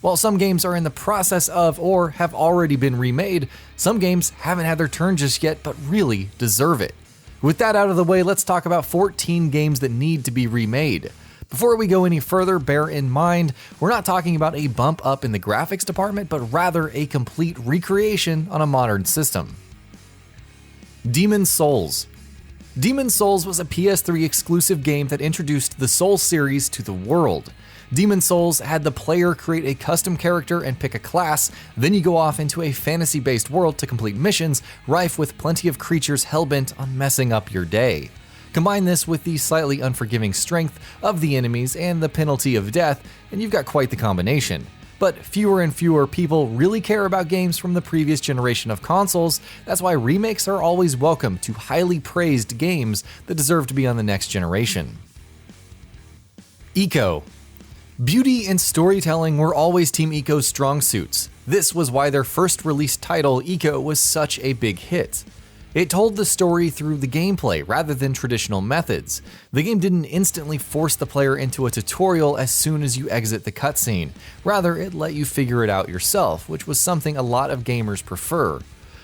While some games are in the process of or have already been remade, some games haven't had their turn just yet but really deserve it. With that out of the way, let's talk about 14 games that need to be remade. Before we go any further, bear in mind, we're not talking about a bump up in the graphics department, but rather a complete recreation on a modern system. Demon's Souls. Demon's Souls was a PS3 exclusive game that introduced the Souls series to the world. Demon's Souls had the player create a custom character and pick a class, then you go off into a fantasy-based world to complete missions rife with plenty of creatures hellbent on messing up your day. Combine this with the slightly unforgiving strength of the enemies and the penalty of death, and you've got quite the combination. But fewer and fewer people really care about games from the previous generation of consoles. That's why remakes are always welcome to highly praised games that deserve to be on the next generation. Ico. Beauty and storytelling were always Team Ico's strong suits. This was why their first released title, Ico, was such a big hit. It told the story through the gameplay rather than traditional methods. The game didn't instantly force the player into a tutorial as soon as you exit the cutscene. Rather, it let you figure it out yourself, which was something a lot of gamers prefer.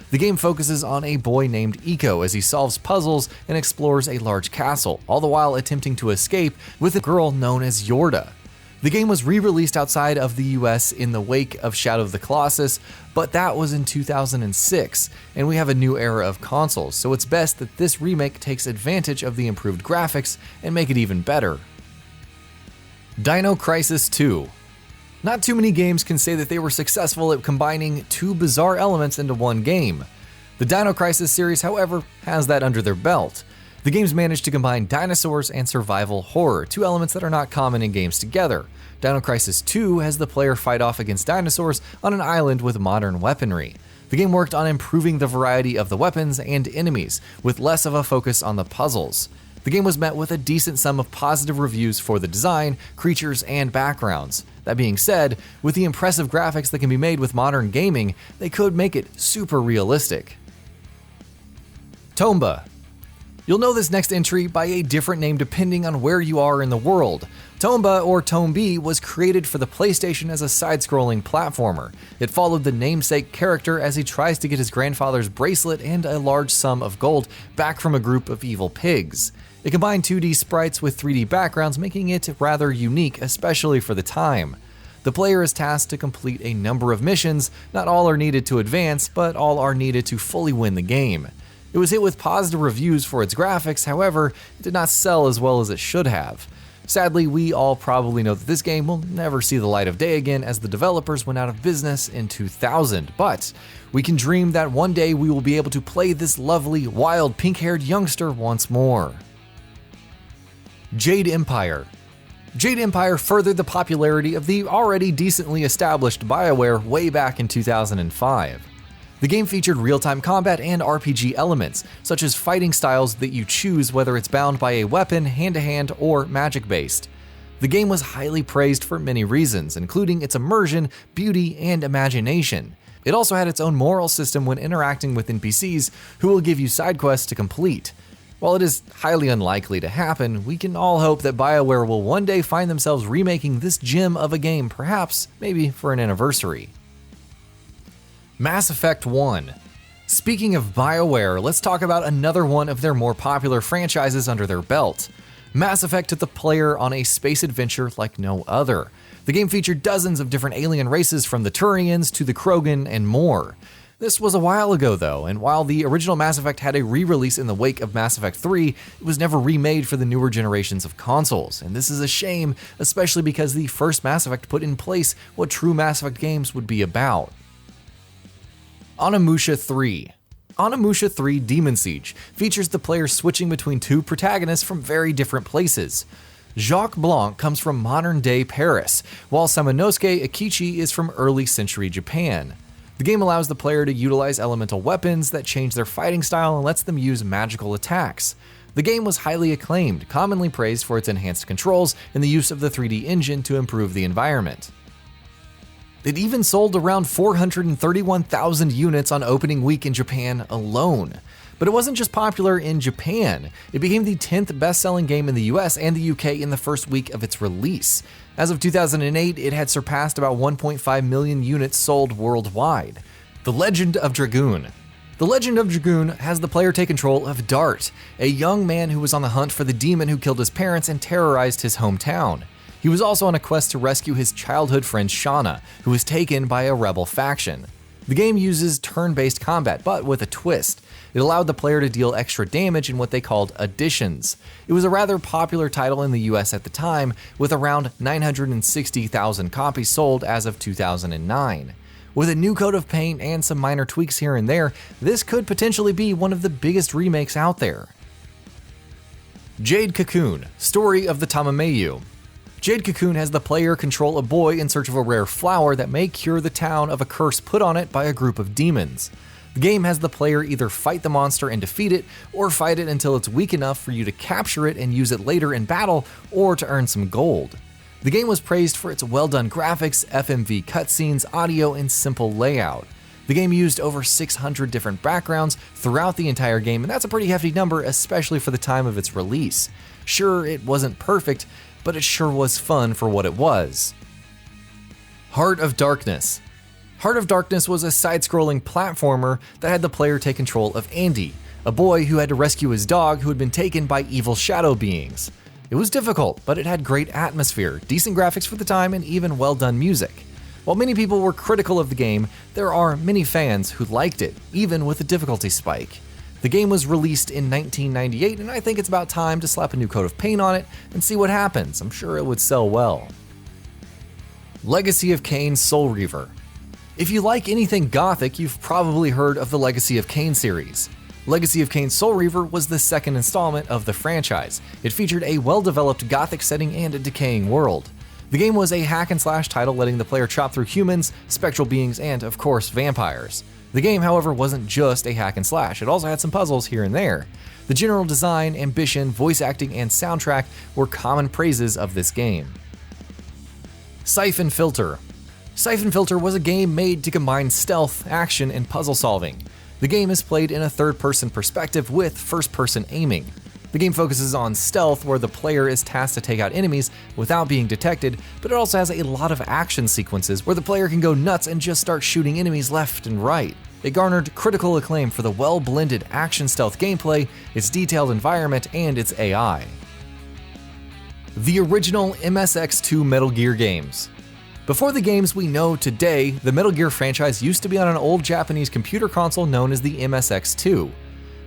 The game focuses on a boy named Ico as he solves puzzles and explores a large castle, all the while attempting to escape with a girl known as Yorda. The game was re-released outside of the US in the wake of Shadow of the Colossus, but that was in 2006, and we have a new era of consoles, so it's best that this remake takes advantage of the improved graphics and make it even better. Dino Crisis 2. Not too many games can say that they were successful at combining two bizarre elements into one game. The Dino Crisis series, however, has that under their belt. The games managed to combine dinosaurs and survival horror, two elements that are not common in games together. Dino Crisis 2 has the player fight off against dinosaurs on an island with modern weaponry. The game worked on improving the variety of the weapons and enemies, with less of a focus on the puzzles. The game was met with a decent sum of positive reviews for the design, creatures, and backgrounds. That being said, with the impressive graphics that can be made with modern gaming, they could make it super realistic. Tomba. You'll know this next entry by a different name depending on where you are in the world. Tomba, or Tombi, was created for the PlayStation as a side-scrolling platformer. It followed the namesake character as he tries to get his grandfather's bracelet and a large sum of gold back from a group of evil pigs. It combined 2D sprites with 3D backgrounds, making it rather unique, especially for the time. The player is tasked to complete a number of missions. Not all are needed to advance, but all are needed to fully win the game. It was hit with positive reviews for its graphics, however, it did not sell as well as it should have. Sadly, we all probably know that this game will never see the light of day again as the developers went out of business in 2000, but we can dream that one day we will be able to play this lovely, wild, pink-haired youngster once more. Jade Empire. Jade Empire furthered the popularity of the already decently established BioWare way back in 2005. The game featured real-time combat and RPG elements, such as fighting styles that you choose whether it's bound by a weapon, hand-to-hand, or magic-based. The game was highly praised for many reasons, including its immersion, beauty, and imagination. It also had its own moral system when interacting with NPCs who will give you side quests to complete. While it is highly unlikely to happen, we can all hope that BioWare will one day find themselves remaking this gem of a game, perhaps maybe for an anniversary. Mass Effect 1. Speaking of BioWare, let's talk about another one of their more popular franchises under their belt. Mass Effect took the player on a space adventure like no other. The game featured dozens of different alien races from the Turians to the Krogan and more. This was a while ago though, and while the original Mass Effect had a re-release in the wake of Mass Effect 3, it was never remade for the newer generations of consoles, and this is a shame, especially because the first Mass Effect put in place what true Mass Effect games would be about. ONIMUSHA 3. ONIMUSHA 3 Demon Siege features the player switching between two protagonists from very different places. Jacques Blanc comes from modern-day Paris, while Samanosuke Akichi is from early century Japan. The game allows the player to utilize elemental weapons that change their fighting style and lets them use magical attacks. The game was highly acclaimed, commonly praised for its enhanced controls and the use of the 3D engine to improve the environment. It even sold around 431,000 units on opening week in Japan alone. But it wasn't just popular in Japan. It became the 10th best-selling game in the US and the UK in the first week of its release. As of 2008, it had surpassed about 1.5 million units sold worldwide. The Legend of Dragoon. The Legend of Dragoon has the player take control of Dart, a young man who was on the hunt for the demon who killed his parents and terrorized his hometown. He was also on a quest to rescue his childhood friend Shauna, who was taken by a rebel faction. The game uses turn-based combat, but with a twist. It allowed the player to deal extra damage in what they called additions. It was a rather popular title in the US at the time, with around 960,000 copies sold as of 2009. With a new coat of paint and some minor tweaks here and there, this could potentially be one of the biggest remakes out there. Jade Cocoon, Story of the Tamamayu. Jade Cocoon has the player control a boy in search of a rare flower that may cure the town of a curse put on it by a group of demons. The game has the player either fight the monster and defeat it, or fight it until it's weak enough for you to capture it and use it later in battle, or to earn some gold. The game was praised for its well-done graphics, FMV cutscenes, audio, and simple layout. The game used over 600 different backgrounds throughout the entire game, and that's a pretty hefty number, especially for the time of its release. Sure, it wasn't perfect, but it sure was fun for what it was. Heart of Darkness. Heart of Darkness was a side-scrolling platformer that had the player take control of Andy, a boy who had to rescue his dog who had been taken by evil shadow beings. It was difficult, but it had great atmosphere, decent graphics for the time, and even well-done music. While many people were critical of the game, there are many fans who liked it, even with a difficulty spike. The game was released in 1998, and I think it's about time to slap a new coat of paint on it and see what happens. I'm sure it would sell well. Legacy of Kain Soul Reaver. If you like anything gothic, you've probably heard of the Legacy of Kain series. Legacy of Kain Soul Reaver was the second installment of the franchise. It featured a well-developed gothic setting and a decaying world. The game was a hack-and-slash title letting the player chop through humans, spectral beings, and of course vampires. The game, however, wasn't just a hack-and-slash, it also had some puzzles here and there. The general design, ambition, voice acting, and soundtrack were common praises of this game. Syphon Filter. Syphon Filter was a game made to combine stealth, action, and puzzle solving. The game is played in a third-person perspective with first-person aiming. The game focuses on stealth, where the player is tasked to take out enemies without being detected, but it also has a lot of action sequences where the player can go nuts and just start shooting enemies left and right. It garnered critical acclaim for the well-blended action stealth gameplay, its detailed environment, and its AI. The original MSX2 Metal Gear games. Before the games we know today, the Metal Gear franchise used to be on an old Japanese computer console known as the MSX2.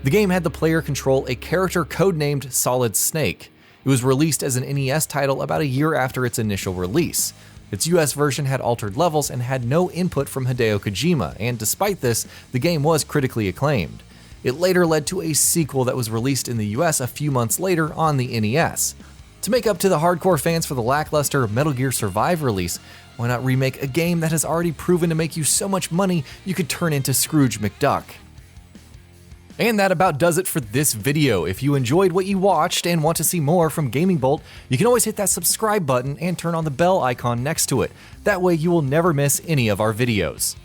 The game had the player control a character codenamed Solid Snake. It was released as an NES title about a year after its initial release. Its US version had altered levels and had no input from Hideo Kojima, and despite this, the game was critically acclaimed. It later led to a sequel that was released in the US a few months later on the NES. To make up to the hardcore fans for the lackluster Metal Gear Survive release, why not remake a game that has already proven to make you so much money you could turn into Scrooge McDuck? And that about does it for this video. If you enjoyed what you watched and want to see more from GamingBolt, you can always hit that subscribe button and turn on the bell icon next to it. That way you will never miss any of our videos.